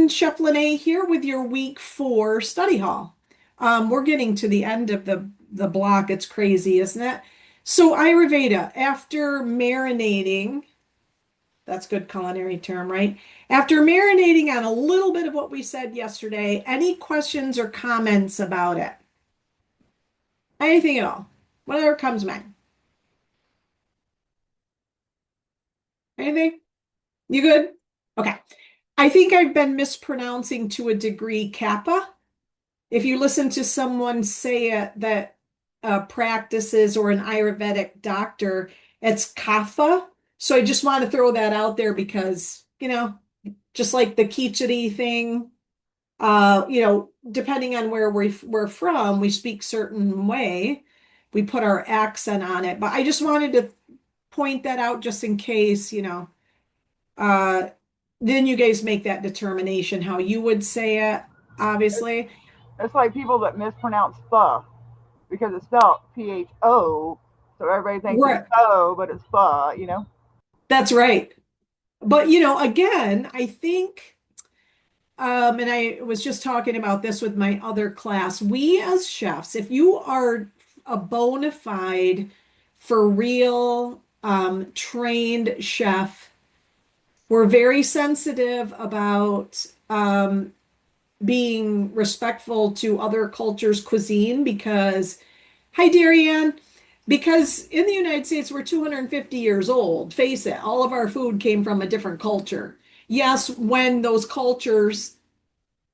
everyone, Chef Lene here with your week 4 study hall. We're getting to the end of the block. It's crazy, isn't it? So Ayurveda, after marinating, that's good culinary term, right? After marinating on a little bit of what we said yesterday, any questions or comments about it? Anything at all? Whatever comes to mind. Anything? You good? Okay. I think I've been mispronouncing to a degree kappa. If you listen to someone say it that practices or an Ayurvedic doctor, it's kapha. So I just want to throw that out there because, just like the khichdi thing, depending on where we're from, we speak certain way. We put our accent on it. But I just wanted to point that out just in case, uh, then you guys make that determination how you would say it, It's, obviously. it's like people that mispronounce pho because it's spelled PHO. So everybody thinks it's Right. pho, but it's pho. That's right. But again, I think, and I was just talking about this with my other class, we as chefs, if you are a bona fide, for real, trained chef, we're very sensitive about being respectful to other cultures' cuisine because, hi, Darianne, because in the United States, we're 250 years old. Face it, all of our food came from a different culture. Yes, when those cultures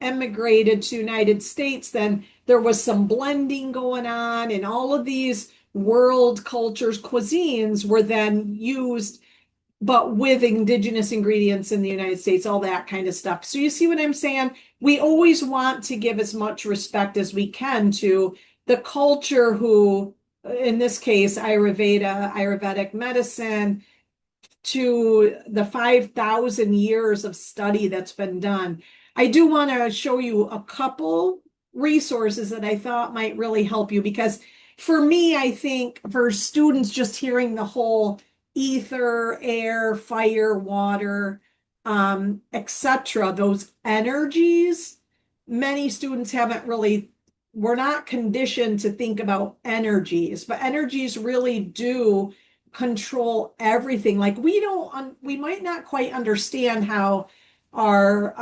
emigrated to United States, then there was some blending going on, and all of these world cultures, cuisines were then used but with indigenous ingredients in the United States, all that kind of stuff. So you see what I'm saying? We always want to give as much respect as we can to the culture who, in this case, Ayurveda, Ayurvedic medicine, to the 5,000 years of study that's been done. I do want to show you a couple resources that I thought might really help you because for me, I think for students just hearing the whole ether, air, fire, water, etc., those energies, many students haven't really, we're not conditioned to think about energies, but energies really do control everything. Like we might not quite understand how our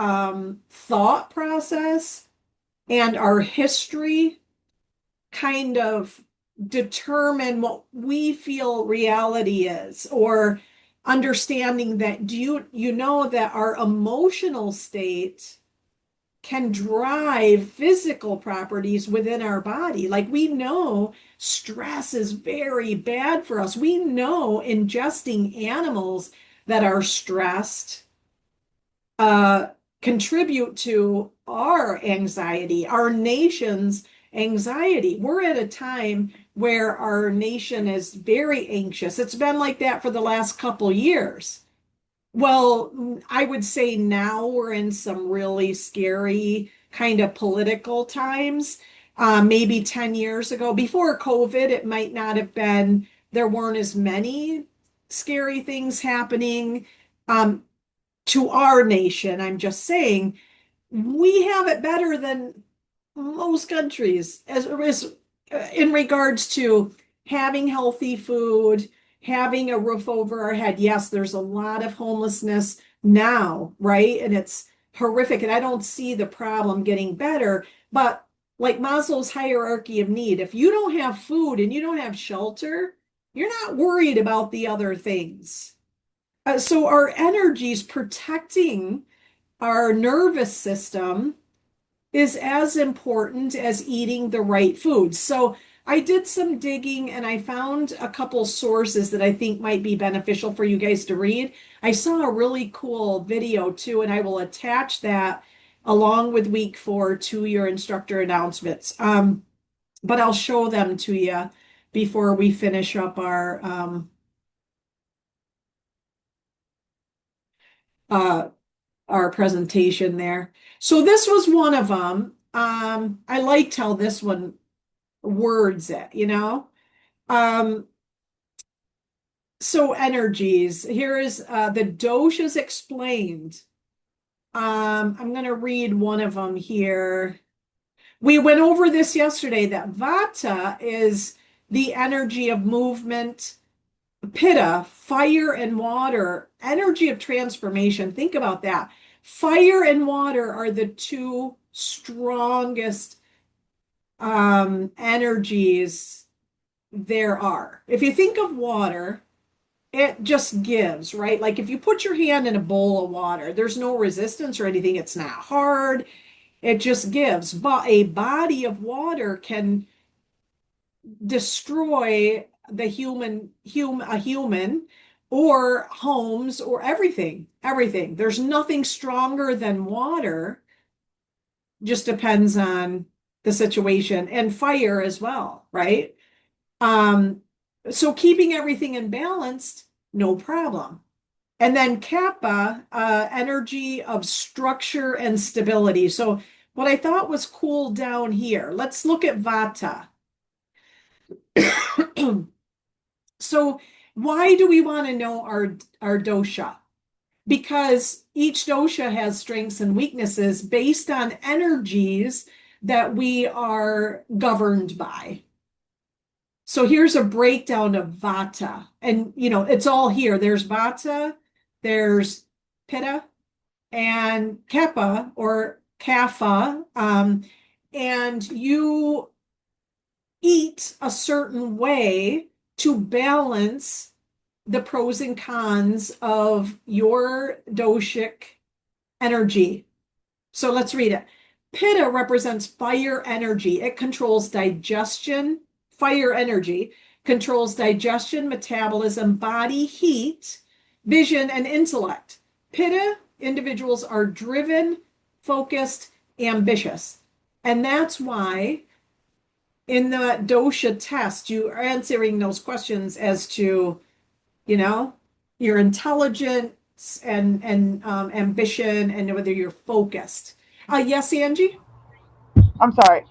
thought process and our history kind of determine what we feel reality is, or understanding that do you know that our emotional state can drive physical properties within our body. Like we know stress is very bad for us. We know ingesting animals that are stressed uh, contribute to our anxiety, our nation's anxiety. We're at a time where our nation is very anxious. It's been like that for the last couple years. Well, I would say now we're in some really scary kind of political times. Maybe 10 years ago, before COVID, it might not have been, there weren't as many scary things happening um, to our nation. I'm just saying we have it better than most countries as in regards to having healthy food, having a roof over our head. Yes, there's a lot of homelessness now, right? And it's horrific. And I don't see the problem getting better. But like Maslow's hierarchy of need, if you don't have food and you don't have shelter, you're not worried about the other things. So our energies protecting our nervous system is as important as eating the right foods. So I did some digging and I found a couple sources that I think might be beneficial for you guys to read. I saw a really cool video too, and I will attach that along with week 4 to your instructor announcements. But I'll show them to you before we finish up uh, our presentation there. So this was one of them. I liked how this one words it. Um, so energies. Here is the doshas explained. I'm going to read one of them here. We went over this yesterday that Vata is the energy of movement, Pitta, fire and water, energy of transformation. Think about that. Fire and water are the two strongest energies there are. If you think of water, it just gives, right? Like if you put your hand in a bowl of water, there's no resistance or anything. It's not hard. It just gives. But a body of water can destroy a human or homes or everything. There's nothing stronger than water, just depends on the situation, and fire as well, right? um so keeping everything in balance, no problem. And then kappa, energy of structure and stability. So what I thought was cool down here, let's look at vata. So why do we want to know our dosha? Because each dosha has strengths and weaknesses based on energies that we are governed by. So here's a breakdown of vata. And it's all here. There's vata, there's pitta, and kapha or kapha. And you eat a certain way to balance the pros and cons of your doshic energy. So let's read it. Pitta represents fire energy. It controls digestion. Fire energy controls digestion, metabolism, body heat, vision, and intellect. Pitta individuals are driven, focused, ambitious. And that's why in the dosha test, you are answering those questions as to, you know, your intelligence and ambition and whether you're focused. Yes, Angie? I'm sorry.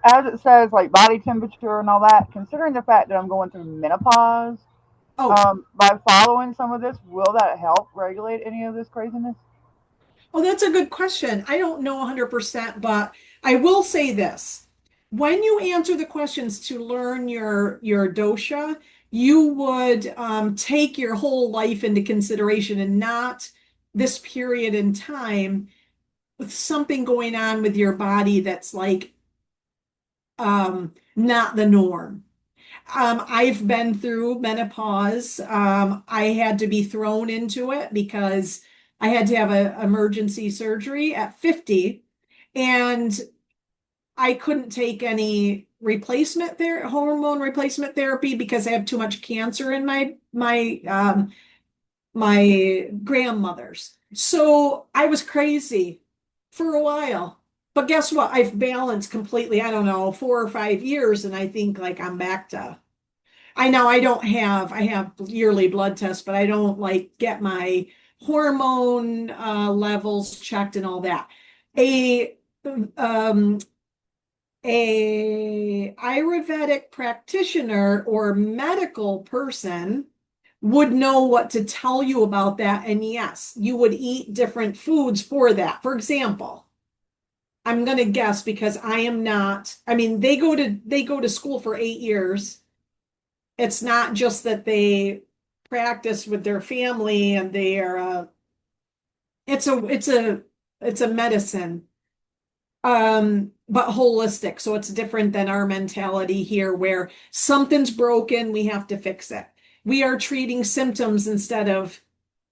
As it says, like body temperature and all that, considering the fact that I'm going through menopause, Oh, by following some of this, will that help regulate any of this craziness? oh, that's a good question. I don't know 100%, but I will say this. When you answer the questions to learn your dosha, you would take your whole life into consideration and not this period in time with something going on with your body that's like not the norm. I've been through menopause. I had to be thrown into it because I had to have an emergency surgery at 50, and I couldn't take any hormone replacement therapy because I have too much cancer in my grandmother's. So I was crazy for a while. But guess what? I've balanced completely, I don't know, 4 or 5 years, and I think like I'm back to. I know I have yearly blood tests, but I don't like get my hormone levels checked and all that. A um, a Ayurvedic practitioner or medical person would know what to tell you about that. And yes, you would eat different foods for that. For example, I'm going to guess because I am not, I mean, they go to school for 8 years. It's not just that they practice with their family and they are it's a medicine, but holistic. So it's different than our mentality here where something's broken, we have to fix it. We are treating symptoms instead of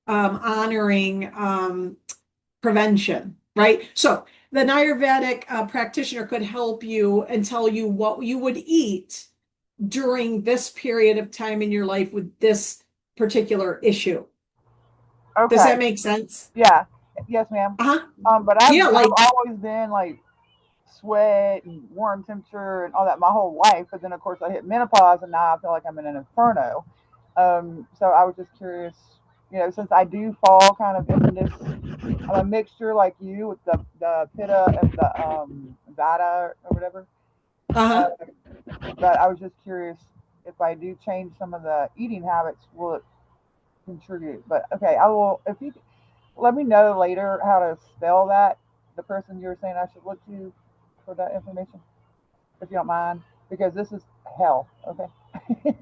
honoring prevention, right? So the Ayurvedic practitioner could help you and tell you what you would eat during this period of time in your life with this particular issue. Does Okay. that make sense? Yeah. Yes, ma'am. Uh-huh. But I've Yeah, I've like, always been like sweat and warm temperature and all that my whole life. But then of course I hit menopause and now I feel like I'm in an inferno. So I was just curious, since I do fall kind of into this, I'm a mixture like you with the pitta and the vata or whatever. uh-huh. Uh, but I was just curious if I do change some of the eating habits, will it contribute? But okay, I will. If you let me know later how to spell that. The person you were saying I should look to for that information, if you don't mind, because this is hell. Okay,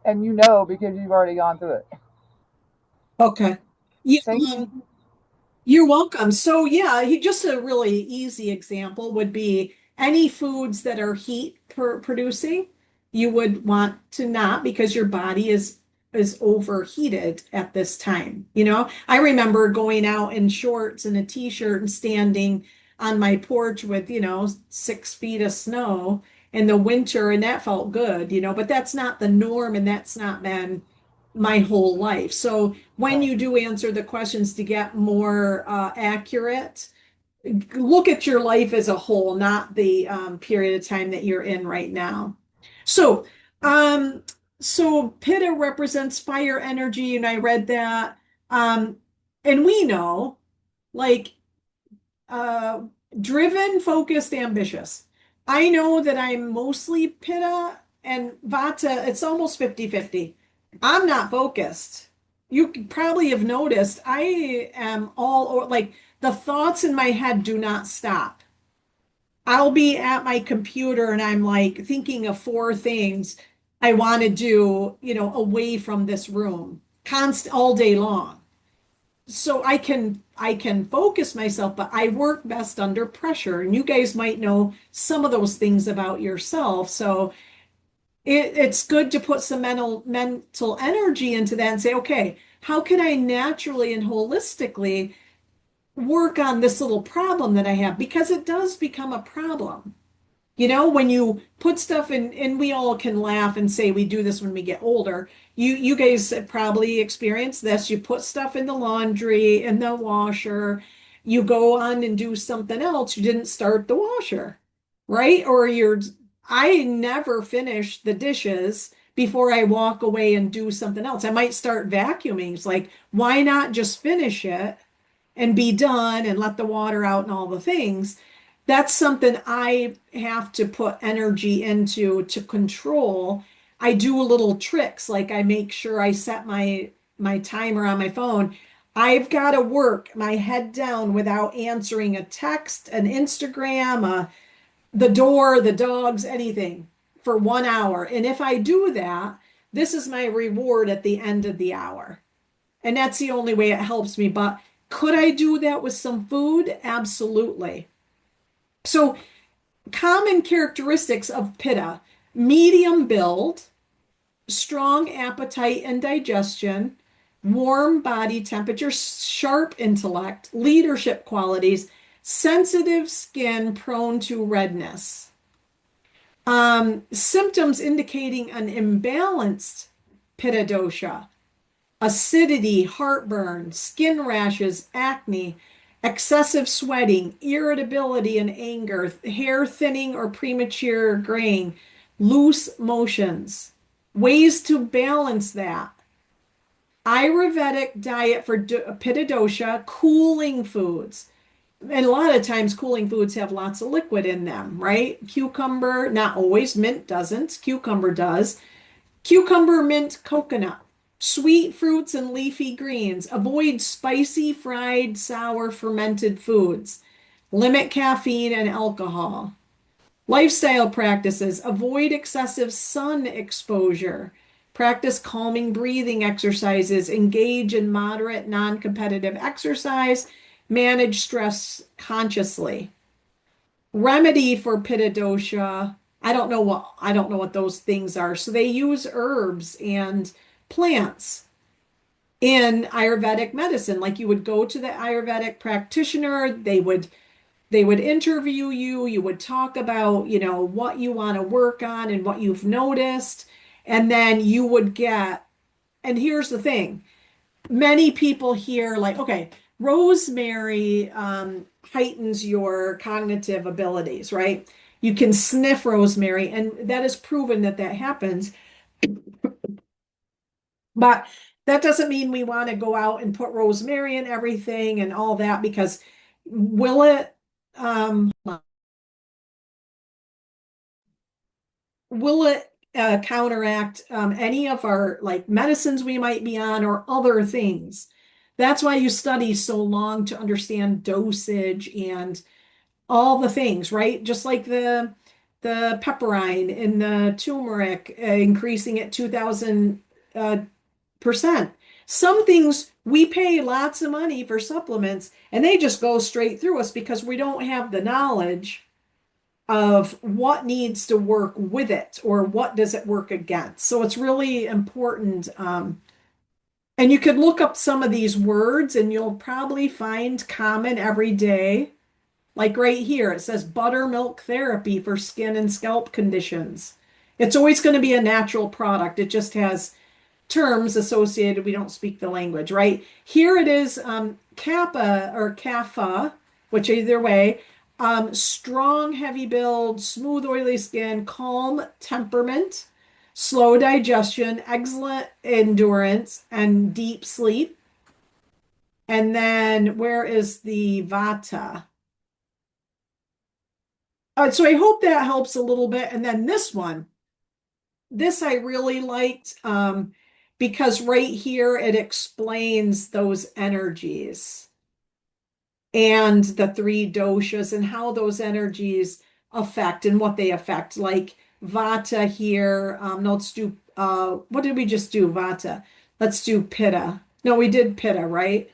and you know because you've already gone through it. Okay. Yeah, Thank you. you're welcome. So yeah, just a really easy example would be any foods that are producing, you would want to not because your body is overheated at this time. You know, I remember going out in shorts and a t-shirt and standing on my porch with, 6 feet of snow in the winter, and that felt good, but that's not the norm and that's not been my whole life. So when Right. you do answer the questions to get more accurate, look at your life as a whole, not the period of time that you're in right now. So, um, so Pitta represents fire energy, and I read that. Um, and we know, like, uh, driven, focused, ambitious. I know that I'm mostly Pitta and Vata, it's almost 50-50. I'm not focused. You probably have noticed I am all or like the thoughts in my head do not stop. I'll be at my computer and I'm like thinking of four things I want to do, away from this room, all day long. So I can focus myself, but I work best under pressure. And you guys might know some of those things about yourself. So it's good to put some mental energy into that and say, okay, how can I naturally and holistically work on this little problem that I have? Because it does become a problem. When you put stuff in, and we all can laugh and say we do this when we get older. You guys have probably experienced this. You put stuff in the laundry, in the washer, you go on and do something else. You didn't start the washer, right? I never finish the dishes before I walk away and do something else. I might start vacuuming. It's like, why not just finish it and be done and let the water out and all the things? That's something I have to put energy into to control. I do little tricks, like I make sure I set my timer on my phone. I've got to work my head down without answering a text, an Instagram, the door, the dogs, anything for 1 hour. And if I do that, this is my reward at the end of the hour. And that's the only way it helps me. But could I do that with some food? Absolutely. So, common characteristics of Pitta: medium build, strong appetite and digestion, warm body temperature, sharp intellect, leadership qualities, sensitive skin prone to redness. Symptoms indicating an imbalanced Pitta dosha: acidity, heartburn, skin rashes, acne, excessive sweating, irritability and anger, hair thinning or premature graying, loose motions. Ways to balance that: Ayurvedic diet for Pitta dosha, cooling foods. And a lot of times, cooling foods have lots of liquid in them, right? Cucumber, not always, mint doesn't, cucumber does. Cucumber, mint, coconut. Sweet fruits and leafy greens. Avoid spicy, fried, sour, fermented foods. Limit caffeine and alcohol. Lifestyle practices: avoid excessive sun exposure. Practice calming breathing exercises. Engage in moderate, non competitive exercise. Manage stress consciously. Remedy for Pitta dosha. I don't know what those things are. So they use herbs and plants in Ayurvedic medicine. Like you would go to the Ayurvedic practitioner, they would interview you, you would talk about, what you want to work on and what you've noticed, and then you would get, and here's the thing, many people hear like, okay, rosemary heightens your cognitive abilities, right? You can sniff rosemary, and that is proven that that happens. But that doesn't mean we want to go out and put rosemary in everything and all that, because will it um, will it counteract any of our like medicines we might be on or other things? That's why you study so long to understand dosage and all the things, right? Just like the pepperine and the turmeric increasing at 2000 percent. Some things we pay lots of money for supplements and they just go straight through us because we don't have the knowledge of what needs to work with it or what does it work against. So it's really important. And you could look up some of these words and you'll probably find common every day. Like right here, it says buttermilk therapy for skin and scalp conditions. It's always going to be a natural product. It just has terms associated. We don't speak the language, right? Here it is kappa or kapha, which either way, strong, heavy build, smooth, oily skin, calm temperament, slow digestion, excellent endurance, and deep sleep. And then where is the vata? So I hope that helps a little bit. And then this one, this I really liked because right here it explains those energies and the three doshas and how those energies affect and what they affect. Like vata here. No, let's do what did we just do? Vata. Let's do pitta. No, we did pitta, right?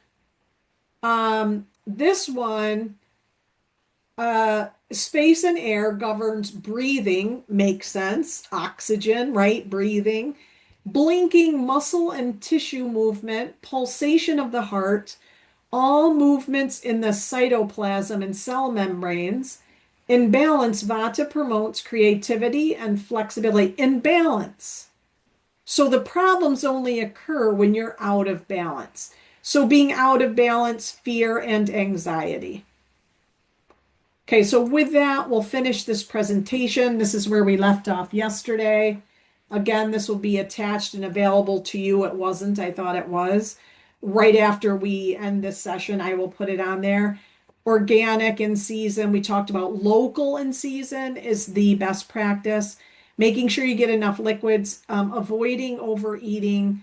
This one space and air governs breathing, makes sense. Oxygen, right? Breathing. Blinking muscle and tissue movement, pulsation of the heart, all movements in the cytoplasm and cell membranes. In balance, Vata promotes creativity and flexibility. In balance. So the problems only occur when you're out of balance. So being out of balance, fear and anxiety. Okay, so with that, we'll finish this presentation. This is where we left off yesterday. Again, this will be attached and available to you. It wasn't, I thought it was. Right after we end this session, I will put it on there. Organic in season, we talked about local in season is the best practice. Making sure you get enough liquids, avoiding overeating,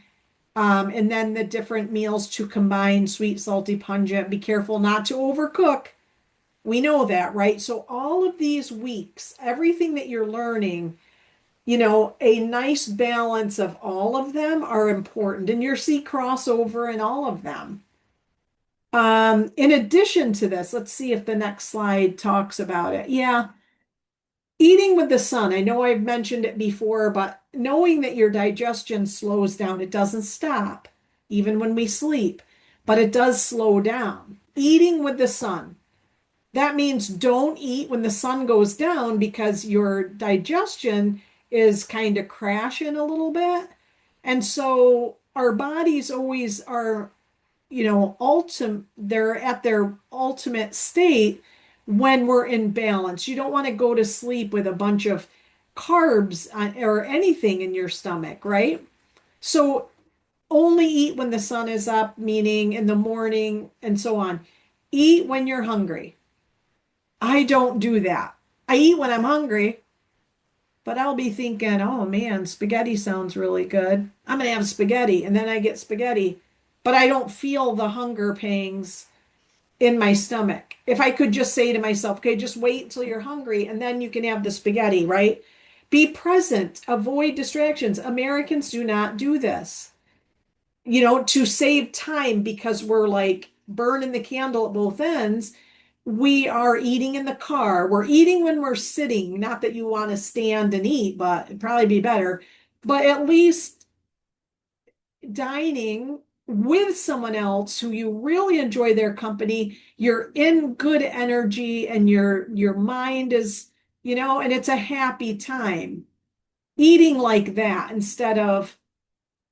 and then the different meals to combine sweet, salty, pungent. Be careful not to overcook. We know that, right? So all of these weeks, everything that you're learning, a nice balance of all of them are important, and you'll see crossover in all of them. In addition to this, let's see if the next slide talks about it. Yeah, eating with the sun. I know I've mentioned it before, but knowing that your digestion slows down, it doesn't stop, even when we sleep, but it does slow down. Eating with the sun. That means don't eat when the sun goes down because your digestion is kind of crashing a little bit. And so our bodies always are, they're at their ultimate state when we're in balance. You don't want to go to sleep with a bunch of carbs or anything in your stomach, right? So only eat when the sun is up, meaning in the morning and so on. Eat when you're hungry. I don't do that. I eat when I'm hungry, but I'll be thinking, oh man, spaghetti sounds really good. I'm going to have spaghetti. And then I get spaghetti, but I don't feel the hunger pangs in my stomach. If I could just say to myself, okay, just wait till you're hungry and then you can have the spaghetti, right? Be present, avoid distractions. Americans do not do this, to save time because we're like burning the candle at both ends. We are eating in the car. We're eating when we're sitting. Not that you want to stand and eat, but it'd probably be better. But at least dining with someone else who you really enjoy their company, you're in good energy and your mind is, and it's a happy time. Eating like that instead of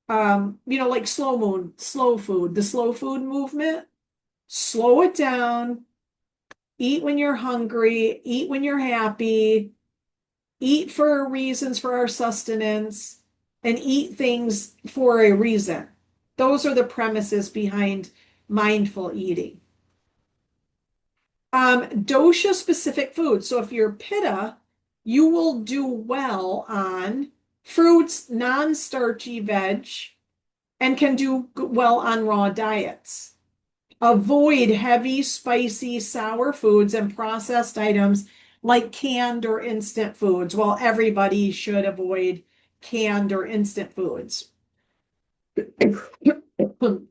like slow food, the slow food movement, slow it down, eat when you're hungry, eat when you're happy, eat for reasons for our sustenance, and eat things for a reason. Those are the premises behind mindful eating. Dosha specific food. So if you're pitta, you will do well on fruits, non-starchy veg, and can do well on raw diets. Avoid heavy, spicy, sour foods and processed items like canned or instant foods. Well, everybody should avoid canned or instant foods.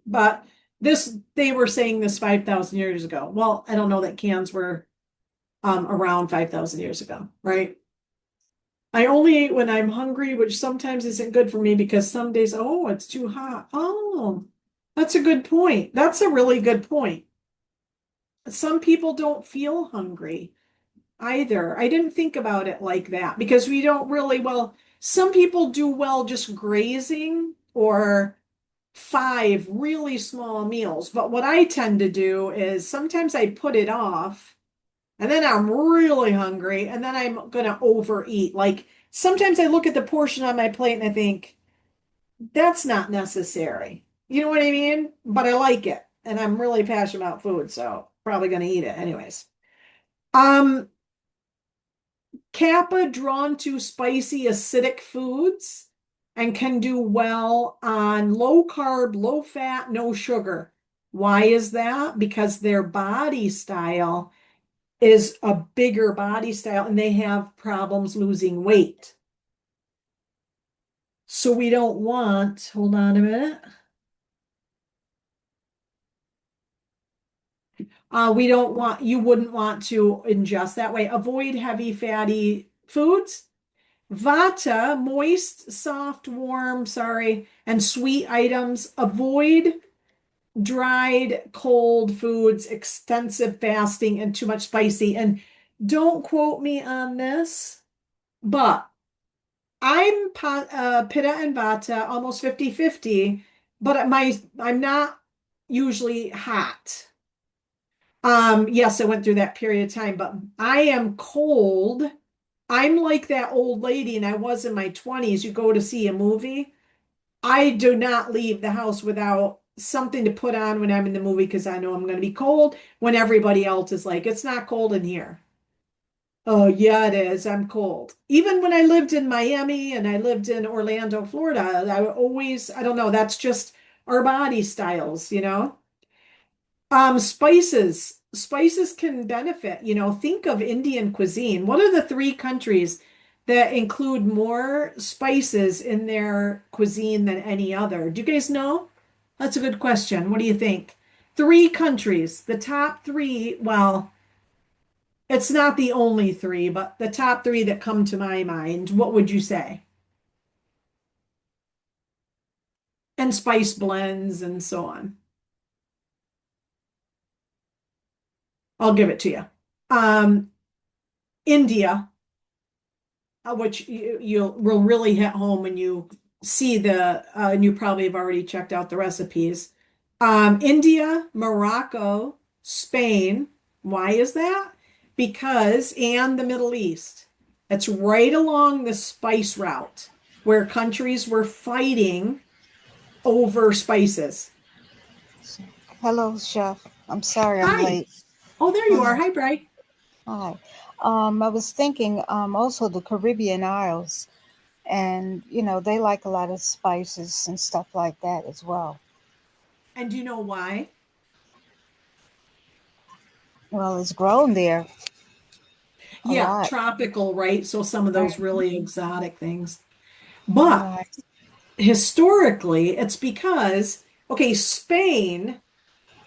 But this, they were saying this 5,000 years ago. Well, I don't know that cans were around 5,000 years ago, right? I only eat when I'm hungry, which sometimes isn't good for me because some days, oh, it's too hot. Oh, that's a good point. That's a really good point. Some people don't feel hungry either. I didn't think about it like that because we don't really, well, some people do well just grazing or five really small meals. But what I tend to do is sometimes I put it off and then I'm really hungry and then I'm going to overeat. Like sometimes I look at the portion on my plate and I think, that's not necessary. You know what I mean? But I like it and I'm really passionate about food, so probably going to eat it anyways. Um, Kappa drawn to spicy, acidic foods and can do well on low carb, low fat, no sugar. Why is that? Because their body style is a bigger body style and they have problems losing weight. So we don't want, hold on a minute. We don't want, you wouldn't want to ingest that way. Avoid heavy fatty foods. Vata, moist, soft, warm, sorry, and sweet items. Avoid dried, cold foods, extensive fasting, and too much spicy. And don't quote me on this, but Pitta and Vata, almost 50-50, but I'm not usually hot. Yes, I went through that period of time, but I am cold. I'm like that old lady, and I was in my 20s. You go to see a movie. I do not leave the house without something to put on when I'm in the movie because I know I'm going to be cold when everybody else is like, it's not cold in here. Oh, yeah, it is. I'm cold. Even when I lived in Miami and I lived in Orlando, Florida, I always, I don't know, that's just our body styles, you know? Spices. Spices can benefit. You know, think of Indian cuisine. What are the three countries that include more spices in their cuisine than any other? Do you guys know? That's a good question. What do you think? Three countries, the top three. Well, it's not the only three, but the top three that come to my mind. What would you say? And spice blends and so on. I'll give it to you. Um, India, which you will really hit home when you see and you probably have already checked out the recipes. India, Morocco, Spain. Why is that? Because, and the Middle East. It's right along the spice route where countries were fighting over spices. Hello, Chef. I'm sorry I'm Hi. late. Oh, there you are. Hi. Hi, Bri. Hi. I was thinking also the Caribbean Isles, and they like a lot of spices and stuff like that as well. And do you know why? Well, it's grown there a Yeah, lot. tropical, right? So some of those Right. really exotic things. But Right. historically, it's because, okay, Spain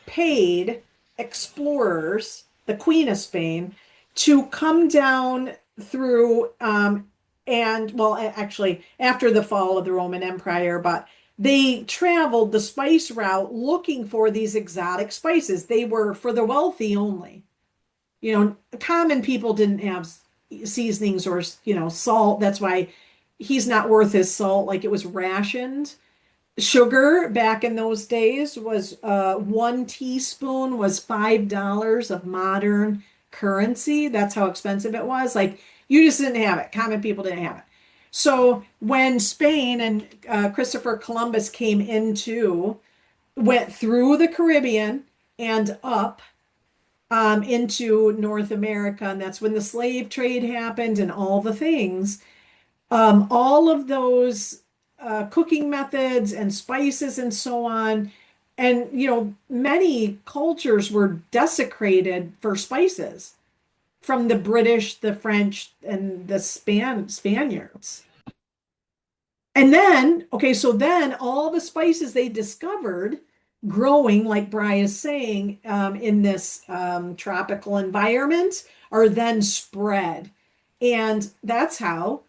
paid explorers, the Queen of Spain, to come down through, and well, actually, after the fall of the Roman Empire, but they traveled the spice route looking for these exotic spices. They were for the wealthy only. You know, common people didn't have seasonings or, salt. That's why he's not worth his salt. Like it was rationed. Sugar back in those days was 1 teaspoon was $5 of modern currency. That's how expensive it was. Like you just didn't have it. Common people didn't have it. So when Spain and Christopher Columbus went through the Caribbean and up into North America, and that's when the slave trade happened and all the things. All of those cooking methods and spices and so on And, many cultures were desecrated for spices from the British, the French, and the Spaniards. And then, okay, so then all the spices they discovered growing, like Bry is saying, in this tropical environment are then spread. And that's how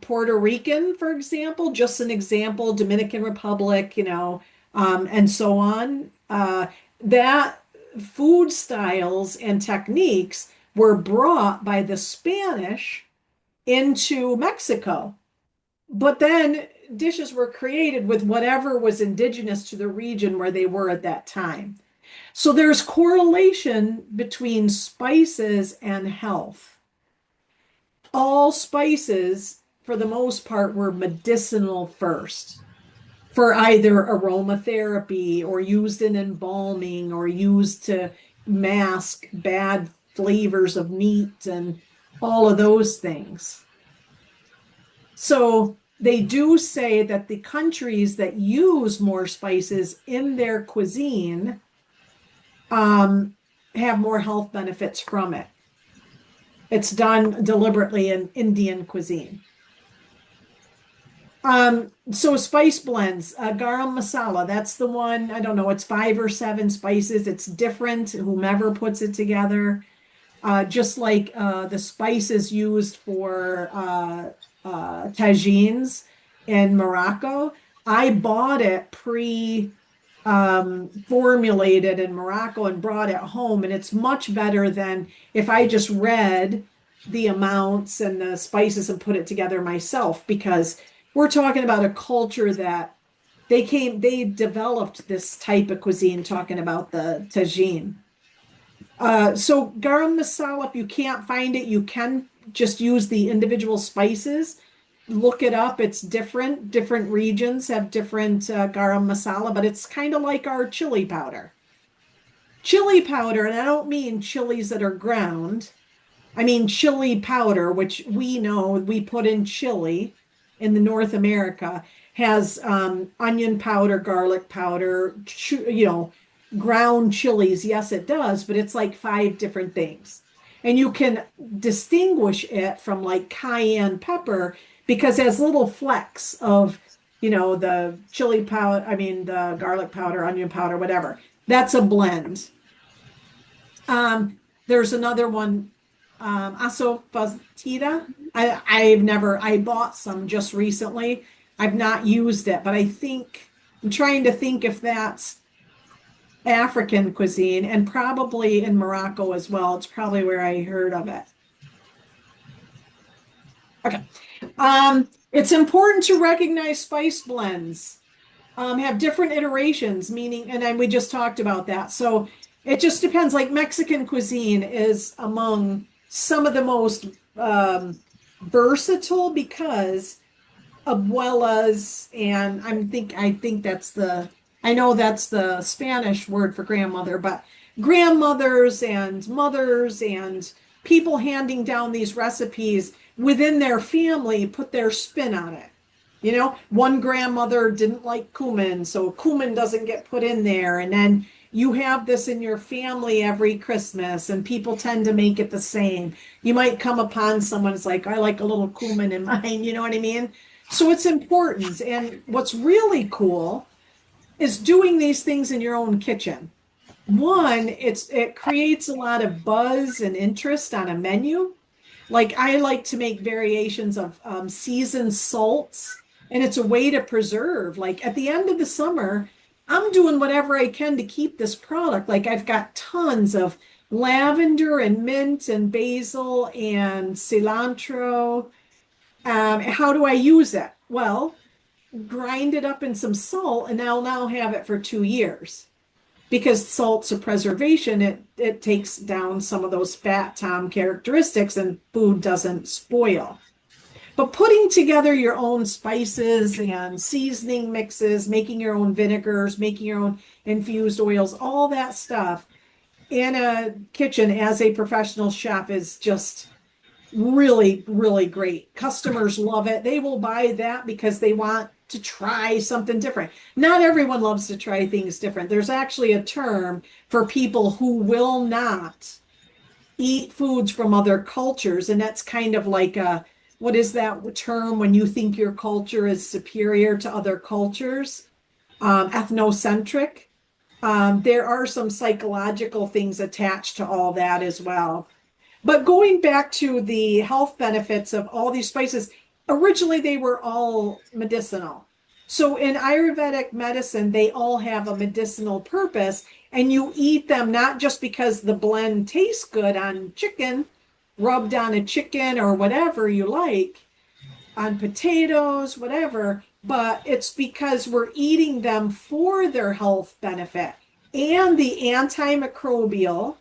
Puerto Rican, for example, just an example, Dominican Republic, and so on, that food styles and techniques were brought by the Spanish into Mexico. But then dishes were created with whatever was indigenous to the region where they were at that time. So there's correlation between spices and health. All spices, for the most part, were medicinal first for either aromatherapy or used in embalming or used to mask bad flavors of meat and all of those things. So they do say that the countries that use more spices in their cuisine have more health benefits from it. It's done deliberately in Indian cuisine. So spice blends, garam masala, that's the one, I don't know, it's 5 or 7 spices. It's different, whomever puts it together. Just like the spices used for tagines in Morocco. I bought it formulated in Morocco and brought it home, and it's much better than if I just read the amounts and the spices and put it together myself, because we're talking about a culture that they developed this type of cuisine, talking about the tagine. So garam masala, if you can't find it, you can just use the individual spices. Look it up. It's different. Different regions have different garam masala, but it's kind of like our chili powder. Chili powder, and I don't mean chilies that are ground. I mean chili powder, which we know we put in chili in the North America, has onion powder, garlic powder, ground chilies. Yes, it does, but it's like 5 different things. And you can distinguish it from like cayenne pepper because it has little flecks of, the chili powder, I mean, the garlic powder, onion powder, whatever. That's a blend. There's another one, asafoetida. I bought some just recently. I've not used it, but I'm trying to think if that's African cuisine, and probably in Morocco as well. It's probably where I heard of it. Okay. It's important to recognize spice blends. Have different iterations, meaning, and then we just talked about that. So it just depends. Like Mexican cuisine is among some of the most versatile because abuelas, and I think I know that's the Spanish word for grandmother, but grandmothers and mothers and people handing down these recipes within their family put their spin on it. One grandmother didn't like cumin, so cumin doesn't get put in there. And then you have this in your family every Christmas, and people tend to make it the same. You might come upon someone who's like, I like a little cumin in mine, you know what I mean? So it's important. And what's really cool is doing these things in your own kitchen. One, it creates a lot of buzz and interest on a menu. Like I like to make variations of seasoned salts, and it's a way to preserve. Like at the end of the summer, I'm doing whatever I can to keep this product. Like I've got tons of lavender and mint and basil and cilantro. How do I use it? Well, grind it up in some salt, and I'll now have it for 2 years. Because salt's a preservation, it takes down some of those fat tom characteristics and food doesn't spoil. But putting together your own spices and seasoning mixes, making your own vinegars, making your own infused oils, all that stuff in a kitchen as a professional chef is just really, really great. Customers love it. They will buy that because they want to try something different. Not everyone loves to try things different. There's actually a term for people who will not eat foods from other cultures. And that's kind of like a, what is that term when you think your culture is superior to other cultures? Ethnocentric. There are some psychological things attached to all that as well. But going back to the health benefits of all these spices, originally they were all medicinal. So in Ayurvedic medicine, they all have a medicinal purpose, and you eat them not just because the blend tastes good on chicken, rubbed on a chicken or whatever you like, on potatoes, whatever, but it's because we're eating them for their health benefit and the antimicrobial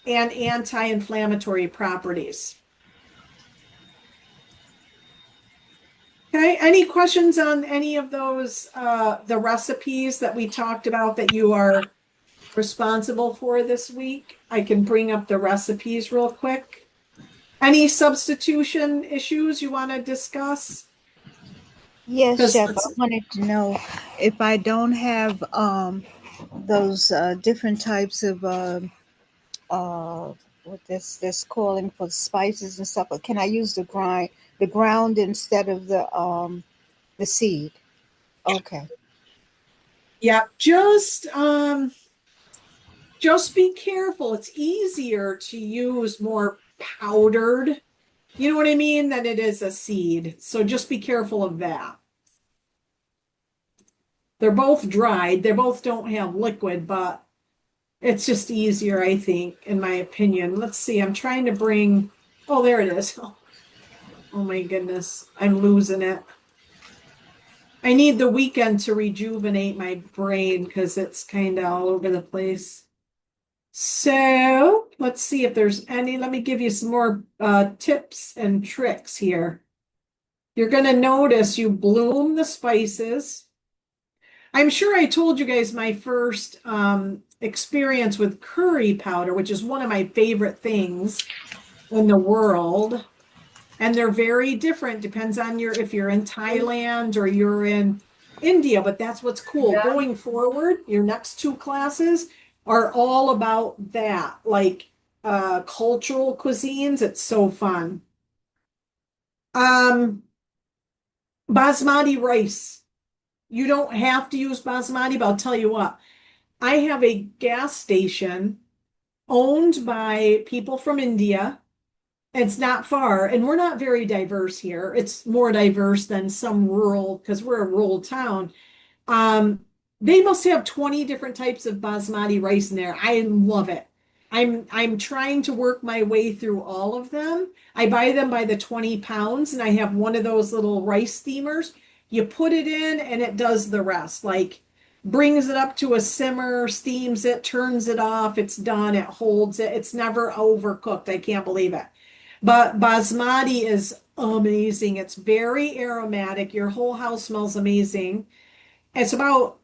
and anti-inflammatory properties. Okay, any questions on any of those, the recipes that we talked about that you are responsible for this week? I can bring up the recipes real quick. Any substitution issues you want to discuss? Yes, Chef. I Because wanted to know if I don't have those different types of what this calling for spices and stuff. Can I use the ground instead of the seed? Okay. yeah, just be careful. It's easier to use more powdered, you know what I mean, than it is a seed. So just be careful of that. They're both dried. They both don't have liquid, but it's just easier, I think, in my opinion. Let's see. I'm trying to bring, oh, there it is. Oh my goodness. I'm losing it. I need the weekend to rejuvenate my brain because it's kind of all over the place. So let's see if there's any. Let me give you some more tips and tricks here. You're going to notice you bloom the spices. I'm sure I told you guys my first experience with curry powder, which is one of my favorite things in the world. And they're very different, depends on if you're in Thailand or you're in India, but that's what's cool. Going forward, your next two classes are all about that, like cultural cuisines. It's so fun. Um, Basmati rice. You don't have to use basmati, but I'll tell you what. I have a gas station owned by people from India. It's not far, and we're not very diverse here. It's more diverse than some rural, because we're a rural town. Um, they must have 20 different types of basmati rice in there. I love it. I'm trying to work my way through all of them. I buy them by the 20 pounds, and I have one of those little rice steamers. You put it in, and it does the rest. Like brings it up to a simmer, steams it, turns it off. It's done. It holds it. It's never overcooked. I can't believe it. But basmati is amazing. It's very aromatic. Your whole house smells amazing. It's about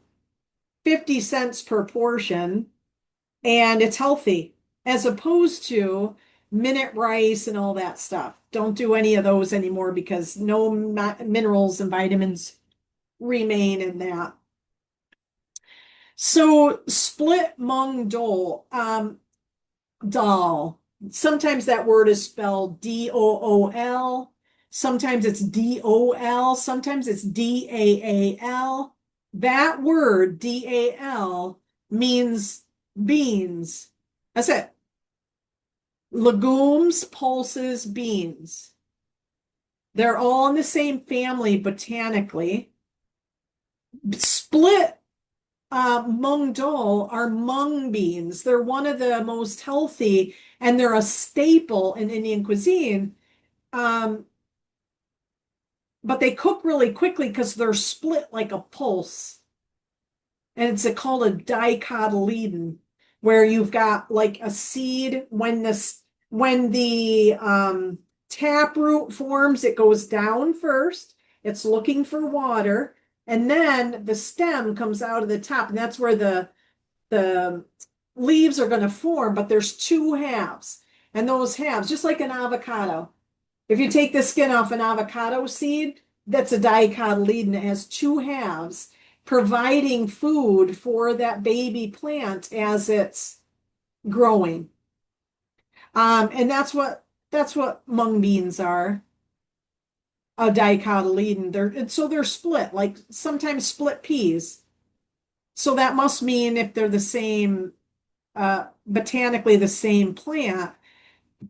50 cents per portion, and it's healthy as opposed to minute rice and all that stuff. Don't do any of those anymore because no minerals and vitamins remain in that. So split mung dal. Sometimes that word is spelled DOOL. Sometimes it's DOL. Sometimes it's DAAL. That word, DAL, means beans. That's it. Legumes, pulses, beans. They're all in the same family botanically. Split mung dal are mung beans. They're one of the most healthy and they're a staple in Indian cuisine. Um, but they cook really quickly because they're split like a pulse. And it's called a dicotyledon, where you've got like a seed when the tap root forms, it goes down first. It's looking for water, and then the stem comes out of the top, and that's where the leaves are going to form. But there's two halves, and those halves, just like an avocado. If you take the skin off an avocado seed, that's a dicotyledon. It has two halves, providing food for that baby plant as it's growing. And that's what mung beans are, a dicotyledon. And so they're split, like sometimes split peas. So that must mean if they're the same, botanically the same plant,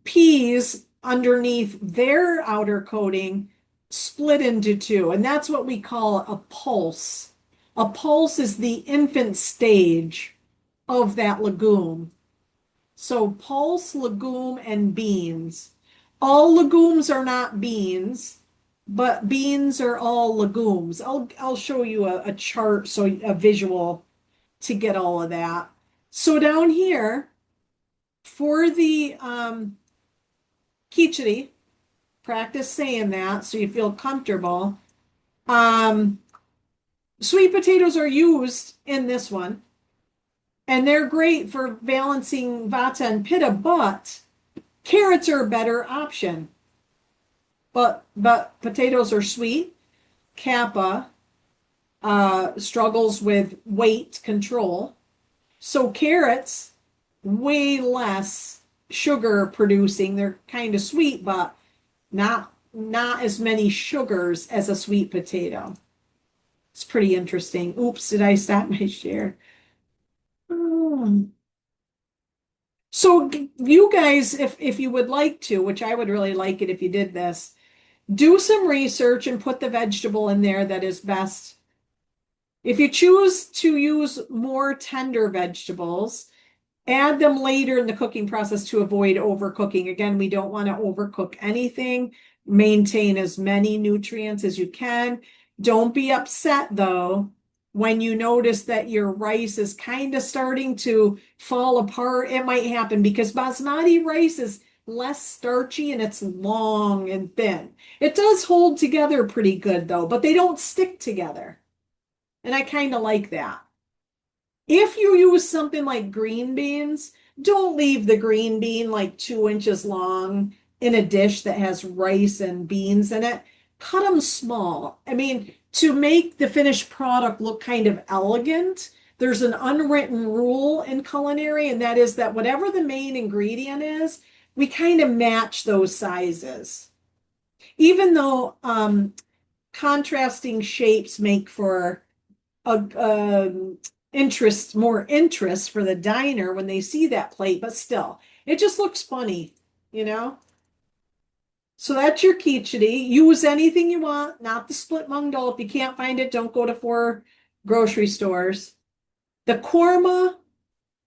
peas underneath their outer coating split into two, and that's what we call a pulse. A pulse is the infant stage of that legume. So pulse, legume, and beans. All legumes are not beans, but beans are all legumes. I'll show you a chart, so a visual to get all of that. So down here for the khichdi, practice saying that so you feel comfortable. Um, Sweet potatoes are used in this one, and they're great for balancing vata and pitta, but carrots are a better option. But potatoes are sweet. Kappa struggles with weight control. So carrots, way less sugar producing. They're kind of sweet, but not as many sugars as a sweet potato. It's pretty interesting. Oops, did I stop my share? Oh. So you guys, if you would like to, which I would really like it if you did this, do some research and put the vegetable in there that is best. If you choose to use more tender vegetables, add them later in the cooking process to avoid overcooking. Again, we don't want to overcook anything. Maintain as many nutrients as you can. Don't be upset though when you notice that your rice is kind of starting to fall apart. It might happen because basmati rice is less starchy and it's long and thin. It does hold together pretty good though, but they don't stick together. And I kind of like that. If you use something like green beans, don't leave the green bean like 2 inches long in a dish that has rice and beans in it. Cut them small. I mean, to make the finished product look kind of elegant, there's an unwritten rule in culinary, and that is that whatever the main ingredient is, we kind of match those sizes. Even though contrasting shapes make for a more interest for the diner when they see that plate, but still, it just looks funny, you know? So that's your khichdi. Use anything you want, not the split mung dal. If you can't find it, don't go to 4 grocery stores. The korma,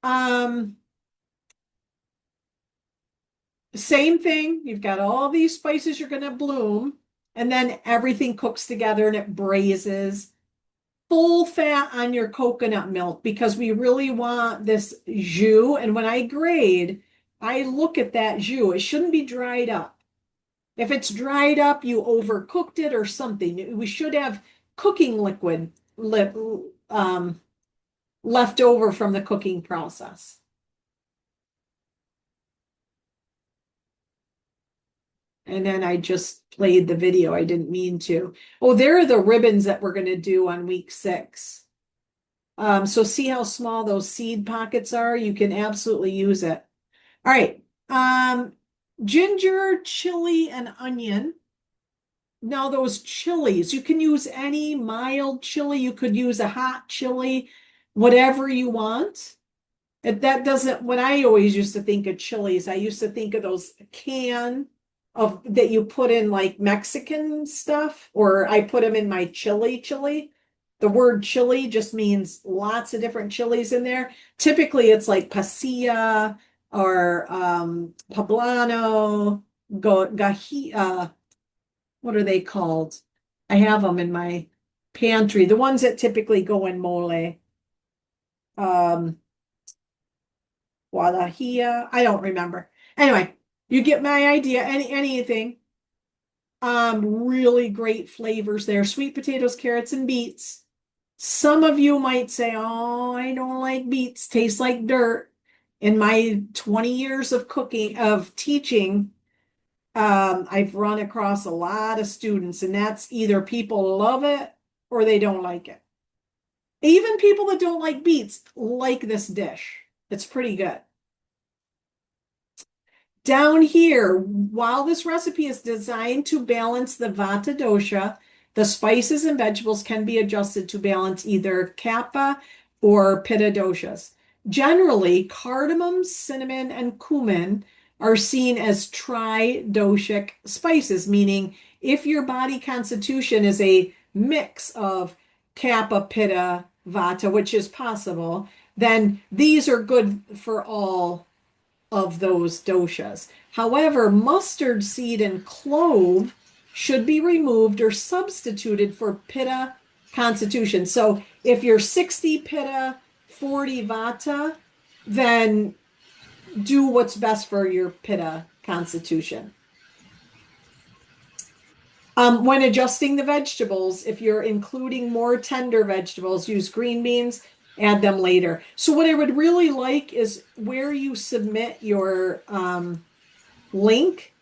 um, same thing. You've got all these spices you're gonna bloom, and then everything cooks together and it braises. Full fat on your coconut milk because we really want this jus. And when I grade, I look at that jus. It shouldn't be dried up. If it's dried up, you overcooked it or something. We should have cooking liquid um, left over from the cooking process. And then I just played the video. I didn't mean to. Oh, there are the ribbons that we're going to do on week 6. So see how small those seed pockets are? You can absolutely use it. All right. Ginger, chili, and onion. Now those chilies, you can use any mild chili. You could use a hot chili, whatever you want. That doesn't, when I always used to think of chilies, I used to think of those can of that you put in like Mexican stuff, or I put them in my chili. The word chili just means lots of different chilies in there. Typically, it's like pasilla or poblano, what are they called? I have them in my pantry. The ones that typically go in mole. Um, Guadalajara. I don't remember. Anyway, you get my idea. Anything. Really great flavors there. Sweet potatoes, carrots, and beets. Some of you might say, "Oh, I don't like beets. Tastes like dirt." In my 20 years of cooking, of teaching, I've run across a lot of students, and that's either people love it or they don't like it. Even people that don't like beets like this dish. It's pretty good. Down here, while this recipe is designed to balance the Vata dosha, the spices and vegetables can be adjusted to balance either Kapha or Pitta doshas. Generally, cardamom, cinnamon, and cumin are seen as tri-doshic spices, meaning if your body constitution is a mix of Kapha, Pitta, Vata, which is possible, then these are good for all of those doshas. However, mustard seed and clove should be removed or substituted for pitta constitution. So if you're 60 pitta, 40 vata, then do what's best for your pitta constitution. When adjusting the vegetables, if you're including more tender vegetables, use green beans, add them later. So what I would really like is where you submit your link,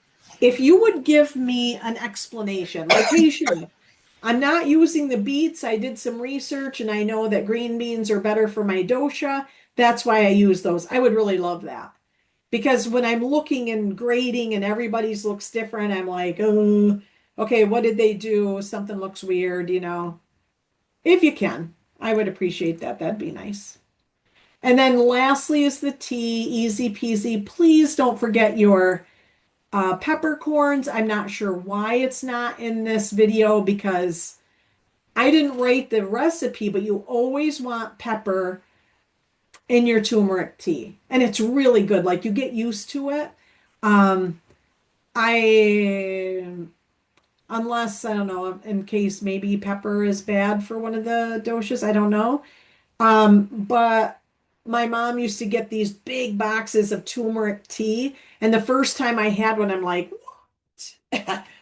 if you would give me an explanation, like, hey, sure, I'm not using the beets. I did some research and I know that green beans are better for my dosha. That's why I use those. I would really love that. Because when I'm looking and grading and everybody's looks different, I'm like, oh, okay, what did they do? Something looks weird, you know. If you can, I would appreciate that. That'd be nice. And then lastly is the tea, easy peasy. Please don't forget your peppercorns. I'm not sure why it's not in this video because I didn't write the recipe, but you always want pepper in your turmeric tea. And it's really good. Like you get used to it. Um, I, unless, I don't know, in case maybe pepper is bad for one of the doshas, I don't know. But my mom used to get these big boxes of turmeric tea. And the first time I had one, I'm like,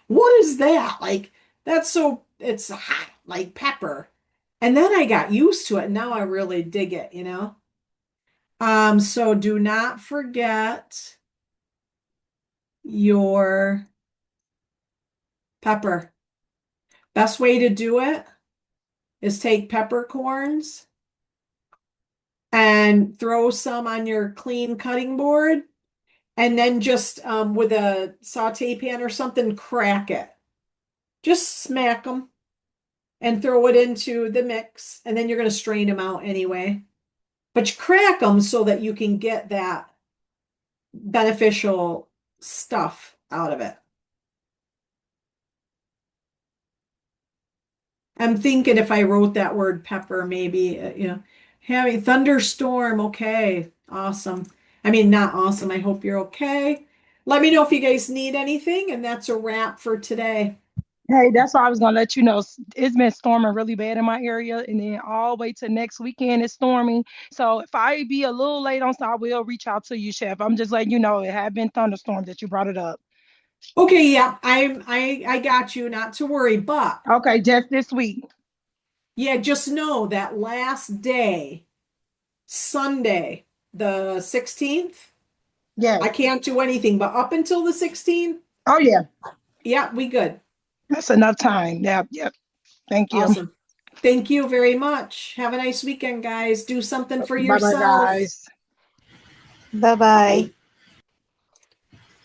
what is that? Like, that's so, it's hot, like pepper. And then I got used to it. And now I really dig it, you know? So do not forget your pepper. Best way to do it is take peppercorns and throw some on your clean cutting board and then just with a saute pan or something, crack it. Just smack them and throw it into the mix, and then you're going to strain them out anyway. But you crack them so that you can get that beneficial stuff out of it. I'm thinking if I wrote that word pepper, maybe, you know, having thunderstorm. Okay, awesome. I mean, not awesome. I hope you're okay. Let me know if you guys need anything, and that's a wrap for today. Hey, that's why I was gonna let you know. It's been storming really bad in my area, and then all the way to next weekend it's storming. So if I be a little late on, so I will reach out to you, Chef. I'm just letting you know it have been thunderstorms that you brought it up. Okay, yeah, I got you, not to worry, but Okay, just this week. yeah, just know that last day, Sunday, the 16th, Yes. I can't do anything, but up until the 16th, Oh yeah, yeah, we good. that's enough time. Yep, yep. Thank you. Awesome. Thank you very much. Have a nice weekend, guys. Do something for Bye bye, yourself. guys. Bye bye. Bye.